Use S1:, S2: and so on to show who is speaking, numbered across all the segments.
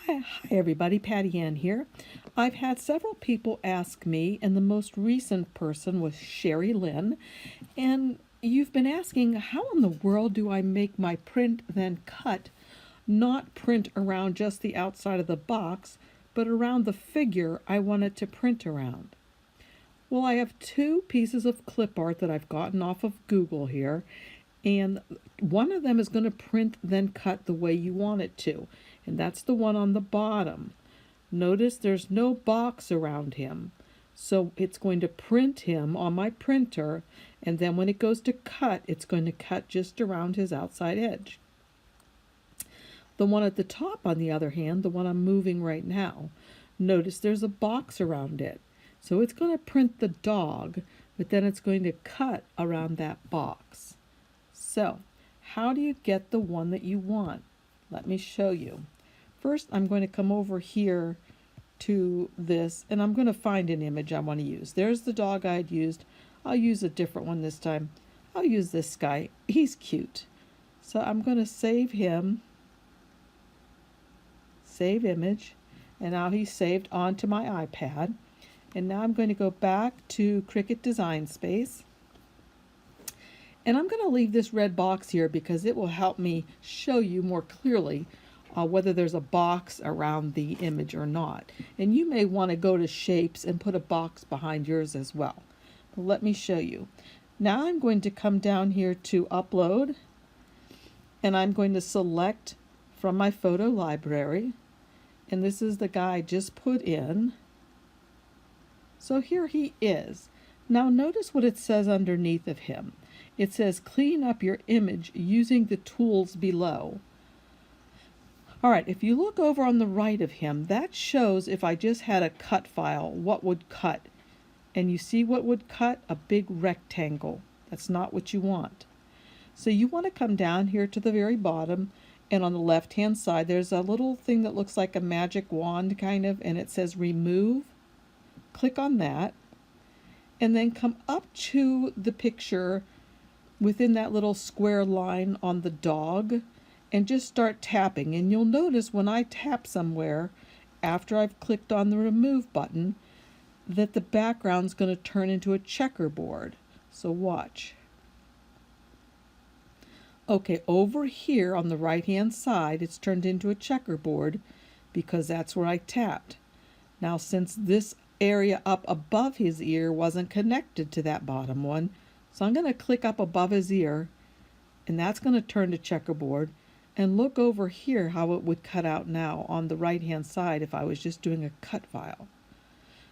S1: Hi everybody, Patty Ann here. I've had several people ask me, and the most recent person was Sherry Lynn, and you've been asking, how in the world do I make my print then cut, not print around just the outside of the box, but around the figure I want it to print around? Well, I have two pieces of clip art that I've gotten off of Google here, and one of them is going to print then cut the way you want it to, and that's the one on the bottom. Notice there's no box around him, so it's going to print him on my printer, and then when it goes to cut, it's going to cut just around his outside edge. The one at the top, on the other hand, the one I'm moving right now, notice there's a box around it, so it's going to print the dog, but then it's going to cut around that box. So, how do you get the one that you want? Let me show you. First, I'm going to come over here to this, and I'm going to find an image I want to use. There's the dog I had used. I'll use a different one this time. I'll use this guy. He's cute. So I'm going to save him. Save image. And now he's saved onto my iPad. And now I'm going to go back to Cricut Design Space. And I'm going to leave this red box here because it will help me show you more clearly whether there's a box around the image or not. And you may want to go to shapes and put a box behind yours as well. But let me show you. Now I'm going to come down here to upload, and I'm going to select from my photo library, and this is the guy I just put in. So here he is. Now notice what it says underneath of him. It says clean up your image using the tools below. Alright, if you look over on the right of him, that shows if I just had a cut file, what would cut. And you see what would cut? A big rectangle. That's not what you want. So you want to come down here to the very bottom, and on the left hand side there's a little thing that looks like a magic wand kind of, and it says remove. Click on that, and then come up to the picture within that little square line on the dog, and just start tapping. And you'll notice when I tap somewhere after I've clicked on the remove button that the background's going to turn into a checkerboard. So watch. Okay, over here on the right hand side it's turned into a checkerboard because that's where I tapped. Now since this area up above his ear wasn't connected to that bottom one, so I'm going to click up above his ear, and that's going to turn to checkerboard. And look over here how it would cut out now on the right hand side if I was just doing a cut file.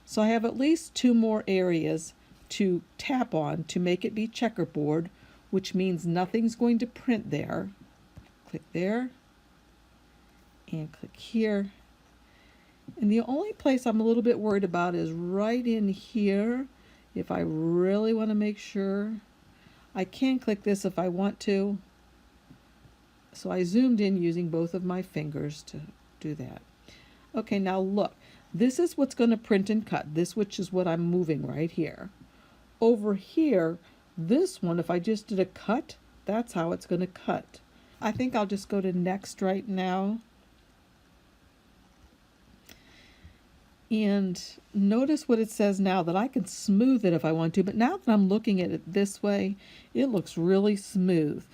S1: So I have at least two more areas to tap on to make it be checkerboard, which means nothing's going to print there. Click there and click here. And the only place I'm a little bit worried about is right in here. If I really want to make sure, I can click this if I want to. So I zoomed in using both of my fingers to do that. Okay, now look. This is what's going to print and cut. This, which is what I'm moving right here. Over here, this one, if I just did a cut, that's how it's going to cut. I think I'll just go to next right now. And notice what it says now, that I can smooth it if I want to, but now that I'm looking at it this way, it looks really smooth.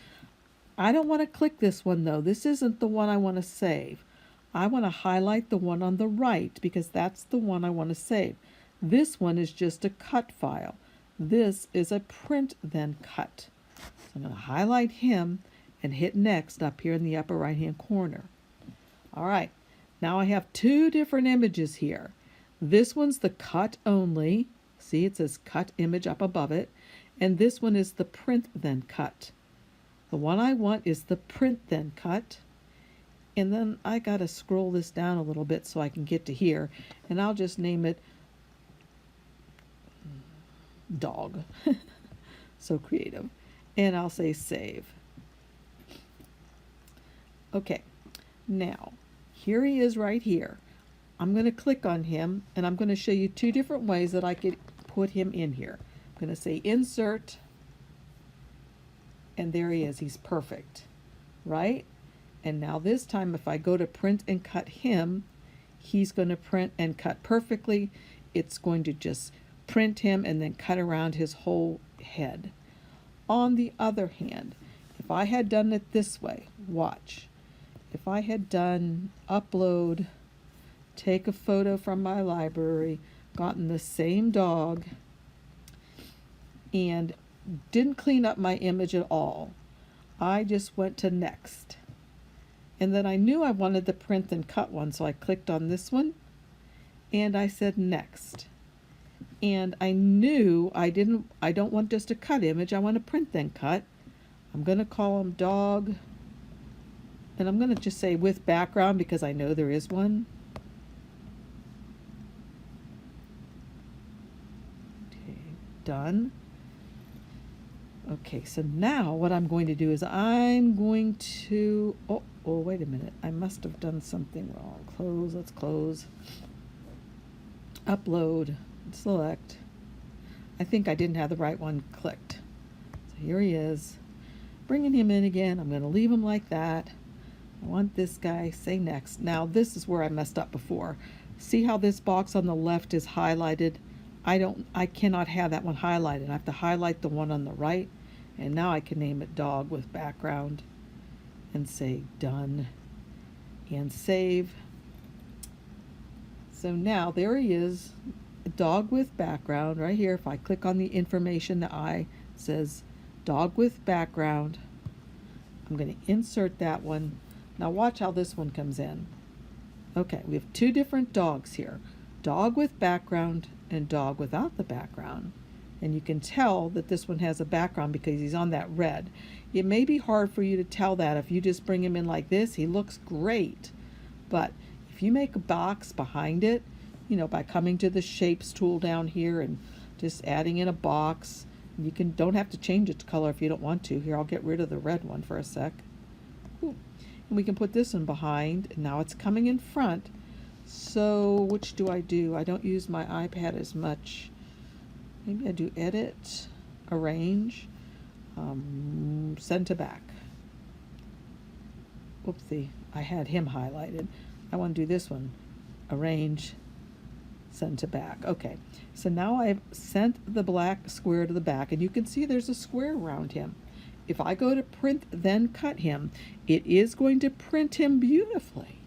S1: I don't want to click this one though. This isn't the one I want to save. I want to highlight the one on the right because that's the one I want to save. This one is just a cut file. This is a print then cut. So I'm going to highlight him and hit next up here in the upper right hand corner. Alright, now I have two different images here. This one's the cut only. See, it says cut image up above it. And this one is the print then cut. The one I want is the print then cut. And then I gotta scroll this down a little bit so I can get to here. And I'll just name it dog. So creative. And I'll say save. Okay, now here he is right here. I'm going to click on him, and I'm going to show you two different ways that I could put him in here. I'm going to say insert, and there he is. He's perfect, right? And now this time, if I go to print and cut him, he's going to print and cut perfectly. It's going to just print him and then cut around his whole head. On the other hand, if I had done it this way, watch. If I had done upload, take a photo from my library, gotten the same dog, and didn't clean up my image at all, I just went to next. And then I knew I wanted the print and cut one, so I clicked on this one and I said next. And I knew I don't want just a cut image, I want a print then cut. I'm going to call him dog, and I'm going to just say with background because I know there is one. Okay, done. Okay, so now what I'm going to do is I'm going to, oh, wait a minute. I must have done something wrong. Close, let's close. Upload, select. I think I didn't have the right one clicked. So here he is. Bringing him in again. I'm going to leave him like that. I want this guy, say next. Now this is where I messed up before. See how this box on the left is highlighted? I cannot have that one highlighted. I have to highlight the one on the right. And now I can name it dog with background and say done and save. So now there he is, a dog with background right here. If I click on the information, the eye says dog with background. I'm going to insert that one. Now watch how this one comes in. Okay, we have two different dogs here. Dog with background and dog without the background. And you can tell that this one has a background because he's on that red. It may be hard for you to tell that if you just bring him in like this. He looks great. But if you make a box behind it, you know, by coming to the shapes tool down here and just adding in a box, you don't have to change its color if you don't want to. Here, I'll get rid of the red one for a sec. Ooh. And we can put this one behind, and now it's coming in front. So which do? I don't use my iPad as much. Maybe I do edit, arrange, send to back. Oopsie, I had him highlighted. I want to do this one, arrange, send to back. Okay, so now I've sent the black square to the back, and you can see there's a square around him. If I go to print then cut him, it is going to print him beautifully,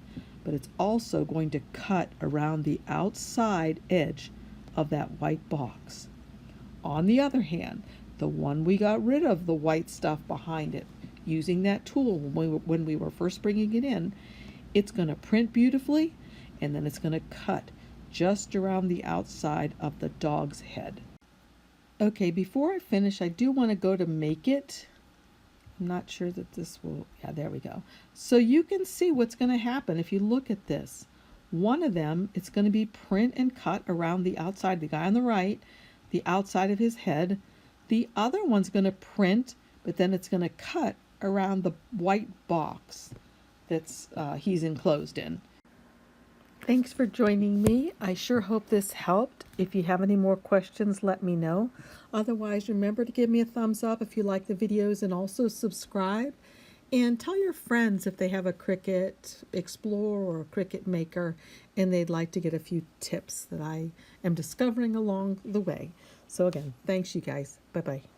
S1: but it's also going to cut around the outside edge of that white box. On the other hand, the one we got rid of the white stuff behind it, using that tool when we were first bringing it in, it's going to print beautifully, and then it's going to cut just around the outside of the dog's head. Okay, before I finish, I do want to go to make it. I'm not sure that this will, yeah, there we go. So you can see what's going to happen if you look at this. One of them, it's going to be print and cut around the outside, the guy on the right, the outside of his head. The other one's going to print, but then it's going to cut around the white box that's he's enclosed in. Thanks for joining me. I sure hope this helped. If you have any more questions, let me know. Otherwise, remember to give me a thumbs up if you like the videos, and also subscribe. And tell your friends if they have a Cricut Explorer or a Cricut Maker and they'd like to get a few tips that I am discovering along the way. So again, thanks you guys. Bye-bye.